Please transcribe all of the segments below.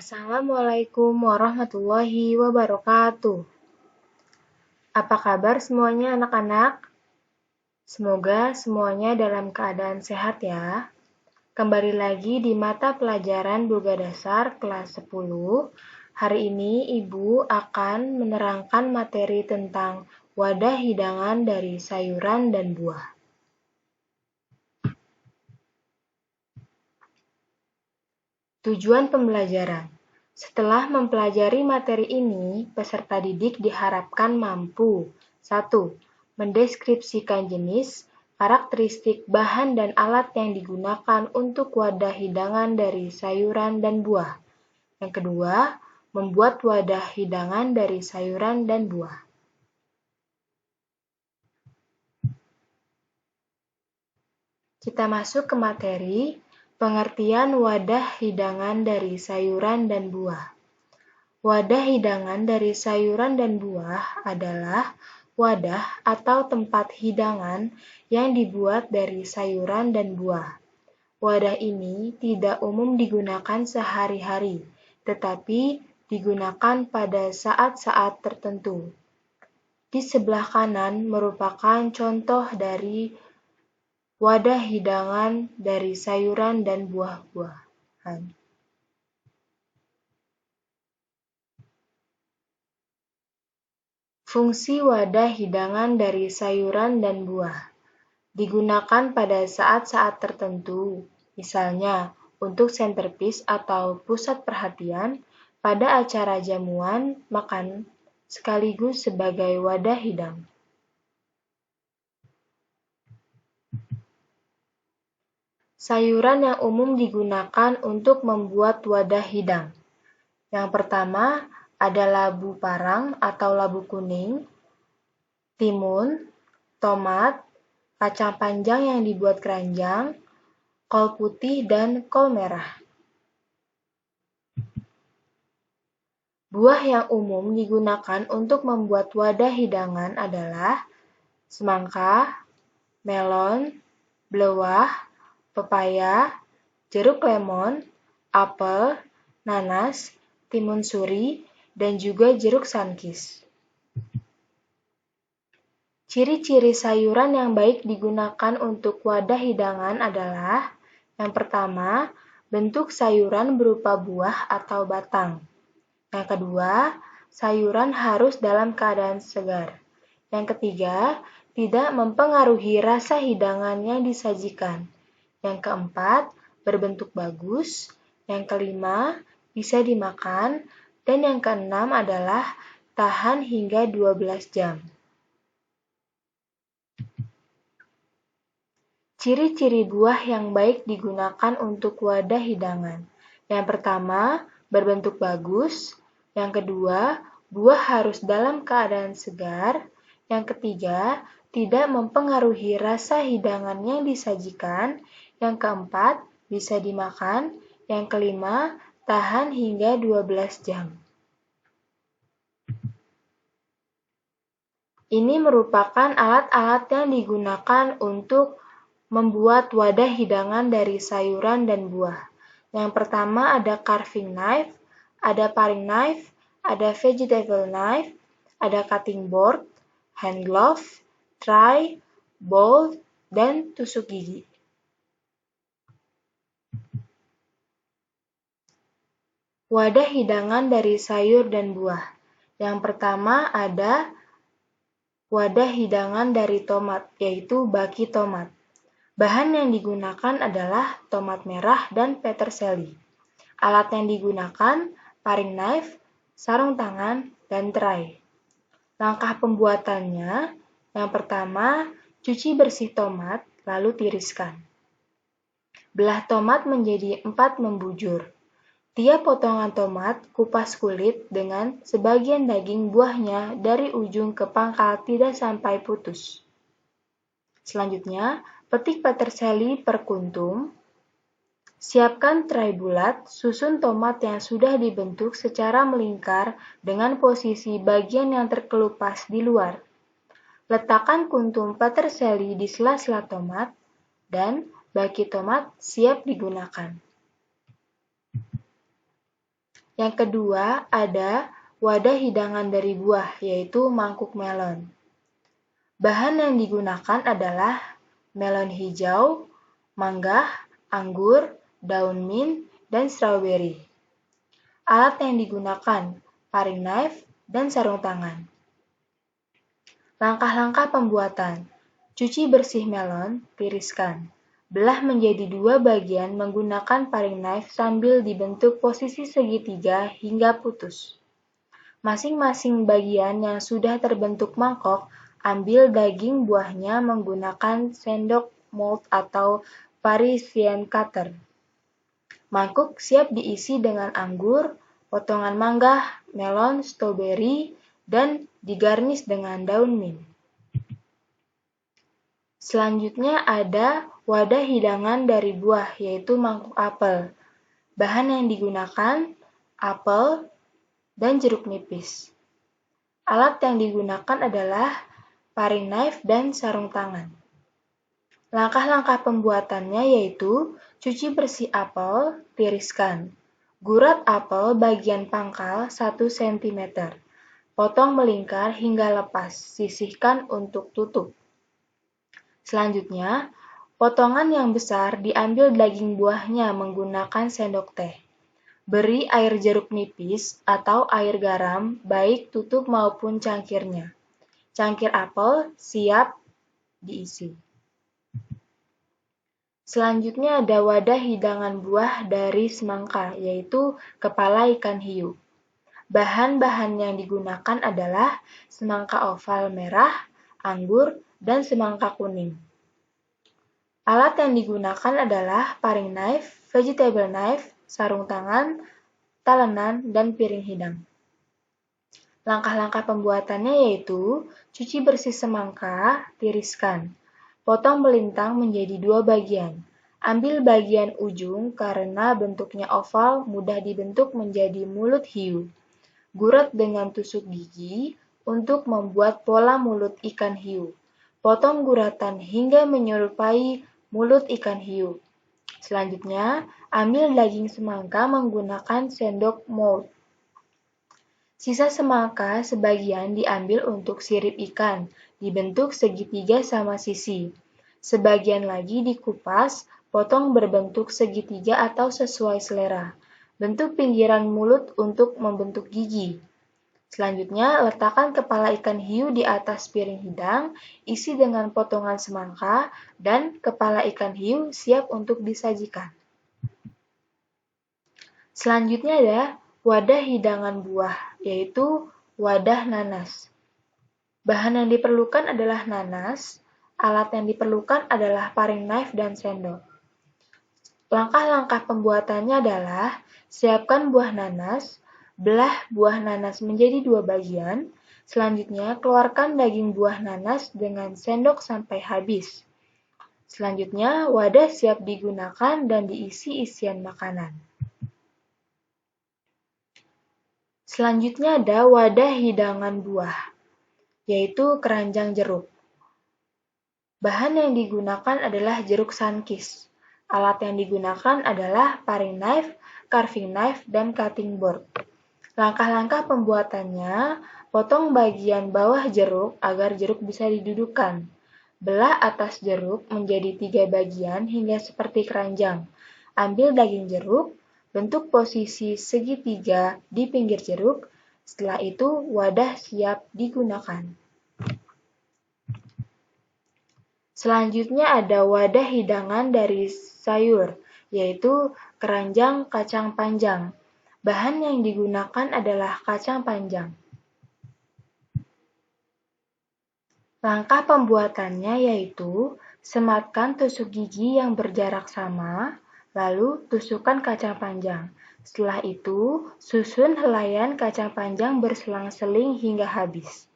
Assalamualaikum warahmatullahi wabarakatuh. Apa kabar semuanya anak-anak? Semoga semuanya dalam keadaan sehat ya. Kembali lagi di mata pelajaran Boga Dasar kelas 10. Hari ini Ibu akan menerangkan materi tentang wadah hidangan dari sayuran dan buah. Tujuan pembelajaran. Setelah mempelajari materi ini, peserta didik diharapkan mampu 1. Mendeskripsikan jenis, karakteristik bahan dan alat yang digunakan untuk wadah hidangan dari sayuran dan buah. Yang kedua, membuat wadah hidangan dari sayuran dan buah. Kita masuk ke materi. Pengertian wadah hidangan dari sayuran dan buah. Wadah hidangan dari sayuran dan buah adalah wadah atau tempat hidangan yang dibuat dari sayuran dan buah. Wadah ini tidak umum digunakan sehari-hari, tetapi digunakan pada saat-saat tertentu. Di sebelah kanan merupakan contoh dari wadah hidangan dari sayuran dan buah-buahan. Fungsi wadah hidangan dari sayuran dan buah digunakan pada saat-saat tertentu, misalnya untuk centerpiece atau pusat perhatian pada acara jamuan makan sekaligus sebagai wadah hidang. Sayuran yang umum digunakan untuk membuat wadah hidang. Yang pertama ada labu parang atau labu kuning, timun, tomat, kacang panjang yang dibuat keranjang, kol putih, dan kol merah. Buah yang umum digunakan untuk membuat wadah hidangan adalah semangka, melon, belewah, pepaya, jeruk lemon, apel, nanas, timun suri, dan juga jeruk sunkist. Ciri-ciri sayuran yang baik digunakan untuk wadah hidangan adalah yang pertama, bentuk sayuran berupa buah atau batang. Yang kedua, sayuran harus dalam keadaan segar. Yang ketiga, tidak mempengaruhi rasa hidangan yang disajikan. Yang keempat, berbentuk bagus. Yang kelima, bisa dimakan. Dan yang keenam adalah tahan hingga 12 jam. Ciri-ciri buah yang baik digunakan untuk wadah hidangan. Yang pertama, berbentuk bagus. Yang kedua, buah harus dalam keadaan segar. Yang ketiga, tidak mempengaruhi rasa hidangan yang disajikan. Yang keempat, bisa dimakan. Yang kelima, tahan hingga 12 jam. Ini merupakan alat-alat yang digunakan untuk membuat wadah hidangan dari sayuran dan buah. Yang pertama ada carving knife, ada paring knife, ada vegetable knife, ada cutting board, hand glove, tray, bowl, dan tusuk gigi. Wadah hidangan dari sayur dan buah. Yang pertama ada wadah hidangan dari tomat, yaitu baki tomat. Bahan yang digunakan adalah tomat merah dan peterseli. Alat yang digunakan paring knife, sarung tangan, dan tray. Langkah pembuatannya, yang pertama, cuci bersih tomat, lalu tiriskan. Belah tomat menjadi 4 membujur. Tiap potongan tomat kupas kulit dengan sebagian daging buahnya dari ujung ke pangkal tidak sampai putus. Selanjutnya, petik peterseli per kuntum. Siapkan tray bulat, susun tomat yang sudah dibentuk secara melingkar dengan posisi bagian yang terkelupas di luar. Letakkan kuntum peterseli di sela-sela tomat, dan baki tomat siap digunakan. Yang kedua ada wadah hidangan dari buah, yaitu mangkuk melon. Bahan yang digunakan adalah melon hijau, mangga, anggur, daun mint, dan strawberry. Alat yang digunakan, paring knife, dan sarung tangan. Langkah-langkah pembuatan. Cuci bersih melon, tiriskan. Belah menjadi 2 bagian menggunakan paring knife sambil dibentuk posisi segitiga hingga putus. Masing-masing bagian yang sudah terbentuk mangkok, ambil daging buahnya menggunakan sendok mold atau Parisian cutter. Mangkuk siap diisi dengan anggur, potongan mangga, melon, strawberry, dan digarnis dengan daun mint. Selanjutnya ada wadah hidangan dari buah, yaitu mangkuk apel. Bahan yang digunakan, apel dan jeruk nipis. Alat yang digunakan adalah paring knife dan sarung tangan. Langkah-langkah pembuatannya yaitu cuci bersih apel, tiriskan. Gurat apel bagian pangkal 1 cm. Potong melingkar hingga lepas, sisihkan untuk tutup. Selanjutnya, potongan yang besar diambil daging buahnya menggunakan sendok teh. Beri air jeruk nipis atau air garam, baik tutup maupun cangkirnya. Cangkir apel siap diisi. Selanjutnya ada wadah hidangan buah dari semangka, yaitu kepala ikan hiu. Bahan-bahan yang digunakan adalah semangka oval merah, anggur, dan semangka kuning. Alat yang digunakan adalah paring knife, vegetable knife, sarung tangan, talenan, dan piring hidang. Langkah-langkah pembuatannya yaitu cuci bersih semangka, tiriskan. Potong melintang menjadi 2 bagian. Ambil bagian ujung karena bentuknya oval mudah dibentuk menjadi mulut hiu. Gurat dengan tusuk gigi untuk membuat pola mulut ikan hiu. Potong guratan hingga menyerupai mulut ikan hiu. Selanjutnya, ambil daging semangka menggunakan sendok mold. Sisa semangka sebagian diambil untuk sirip ikan, dibentuk segitiga sama sisi. Sebagian lagi dikupas, potong berbentuk segitiga atau sesuai selera. Bentuk pinggiran mulut untuk membentuk gigi. Selanjutnya, letakkan kepala ikan hiu di atas piring hidang, isi dengan potongan semangka, dan kepala ikan hiu siap untuk disajikan. Selanjutnya ada wadah hidangan buah, yaitu wadah nanas. Bahan yang diperlukan adalah nanas, alat yang diperlukan adalah paring knife dan sendok. Langkah-langkah pembuatannya adalah siapkan buah nanas, belah buah nanas menjadi 2 bagian, selanjutnya keluarkan daging buah nanas dengan sendok sampai habis. Selanjutnya, wadah siap digunakan dan diisi isian makanan. Selanjutnya ada wadah hidangan buah, yaitu keranjang jeruk. Bahan yang digunakan adalah jeruk sunkist. Alat yang digunakan adalah paring knife, carving knife, dan cutting board. Langkah-langkah pembuatannya, potong bagian bawah jeruk agar jeruk bisa didudukkan. Belah atas jeruk menjadi 3 bagian hingga seperti keranjang. Ambil daging jeruk, bentuk posisi segitiga di pinggir jeruk, setelah itu wadah siap digunakan. Selanjutnya ada wadah hidangan dari sayur, yaitu keranjang kacang panjang. Bahan yang digunakan adalah kacang panjang. Langkah pembuatannya yaitu sematkan tusuk gigi yang berjarak sama, lalu tusukkan kacang panjang. Setelah itu, susun helaian kacang panjang berselang-seling hingga habis.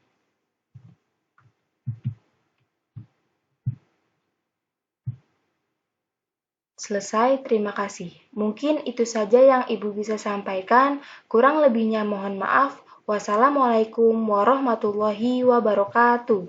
Selesai, terima kasih. Mungkin itu saja yang Ibu bisa sampaikan. Kurang lebihnya mohon maaf. Wassalamualaikum warahmatullahi wabarakatuh.